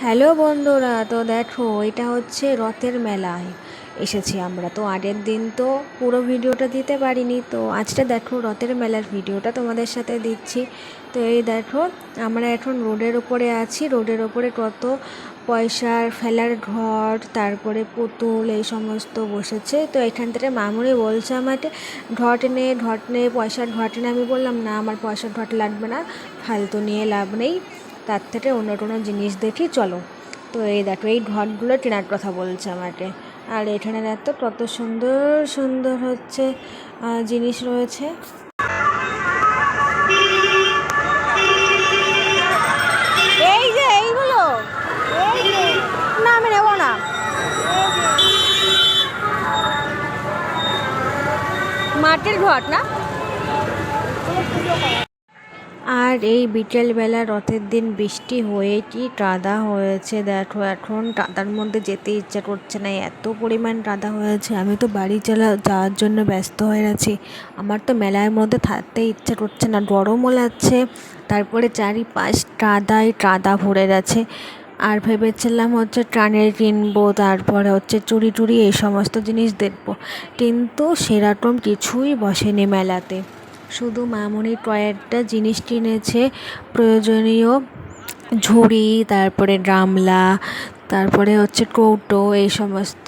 Hello বন্ধুরা, তো দেখো এটা হচ্ছে রথের মেলায় এসেছি আমরা। তো আগের দিন তো পুরো ভিডিওটা দিতে পারিনি, তো আজকে দেখো রথের মেলার ভিডিওটা তোমাদের সাথে দিচ্ছি। তো এই দেখো আমরা এখন রোডের ওপরে আছি। রোডের ওপরে কত পয়সার ফেলার ঘর, তারপরে পুতুল এই সমস্ত বসেছে। তো এখান থেকে মামুনি বলছে আমাকে ঘট নে পয়সার ঘট নে। আমি বললাম না, আমার পয়সার ঘট লাগবে না, ফালতু নিয়ে লাভ নেই, তার থেকে অন্য কোনো জিনিস দেখি চলো। তো এই দেখো এই ঘরগুলো কেনার কথা বলছে আমাকে। আর এখানে দেখো কত সুন্দর সুন্দর হচ্ছে জিনিস রয়েছে। এই যে এইগুলো, না আমি নেবো না। মাটির ঘট না। আর এই বিকেলবেলা রথের দিন বৃষ্টি হয়ে কি কাদা হয়েছে দেখো। এখন কাদার মধ্যে যেতে ইচ্ছা করছে না, এত পরিমাণ কাদা হয়েছে। আমি তো বাড়ি যাওয়ার জন্য ব্যস্ত হয়ে আছি। আমার তো মেলার মধ্যে থাকতে ইচ্ছা করছে না, গরমও লাগছে, তারপরে চারিপাশ কাদায় কাদা ভরে গেছে। আর ভেবেছিলাম হচ্ছে কানের কিনবো, তারপরে হচ্ছে চুড়ি টুড়ি এই সমস্ত জিনিস দেখবো, কিন্তু সেরকম কিছুই বসেনি মেলাতে। শুধু মামুনি কয়েকটা জিনিস কিনেছে, প্রয়োজনীয় ঝুড়ি, তারপরে গামলা, তারপরে হচ্ছে কৌটো এই সমস্ত।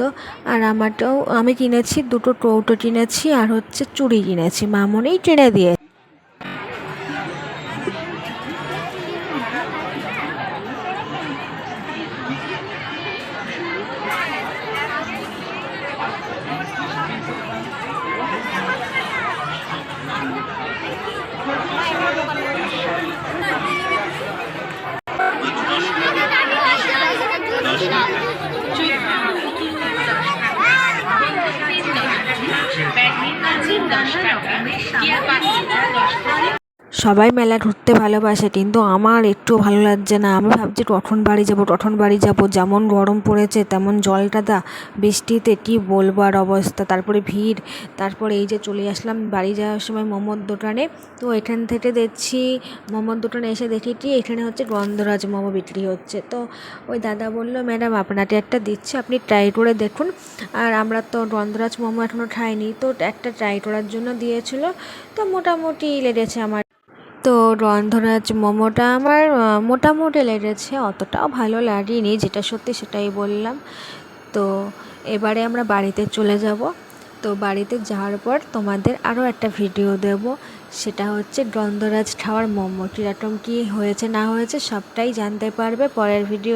আর আমারটাও আমি কিনেছি, দুটো কৌটো কিনেছি আর হচ্ছে চুড়ি কিনেছি, মামুনিই কিনে দিয়ে। সবাই মেলা ঘুরতে ভালোবাসে, কিন্তু আমার একটু ভালো লাগছে না। আমি ভাবছি কখন বাড়ি যাব। যেমন গরম পড়েছে তেমন জলকাদা বৃষ্টিতে, কি বলবো আর অবস্থা, তারপরে ভিড়। তারপরে এই যে চলে আসলাম বাড়ি যাওয়ার সময় মোমোর দোকানে। তো এখান থেকে দেখছি মোমোর দোকানে এসে দেখি কি এখানে হচ্ছে গন্ধরাজ মোমো বিক্রি হচ্ছে। তো ওই দাদা বললো, ম্যাডাম আপনাকে একটা দিচ্ছি, আপনি ট্রাই করে দেখুন। আর আমরা তো গন্ধরাজ মোমো এখনও খাইনি, তো একটা ট্রাই করার জন্য দিয়েছিল। তো মোটামুটি লেগেছে আমার। তো গন্ধরাজ মোমোটা আমার মোটামুটি লেগেছে, অতটাও ভালো লাগেনি, যেটা সত্যি সেটাই বললাম। তো এবারে আমরা বাড়িতে চলে যাব। তো বাড়িতে যাওয়ার পর তোমাদের আরও একটা ভিডিও দেব, সেটা হচ্ছে গন্ধরাজ খাওয়ার মোমো কীরকম কী হয়েছে না হয়েছে সবটাই জানতে পারবে পরের ভিডিও।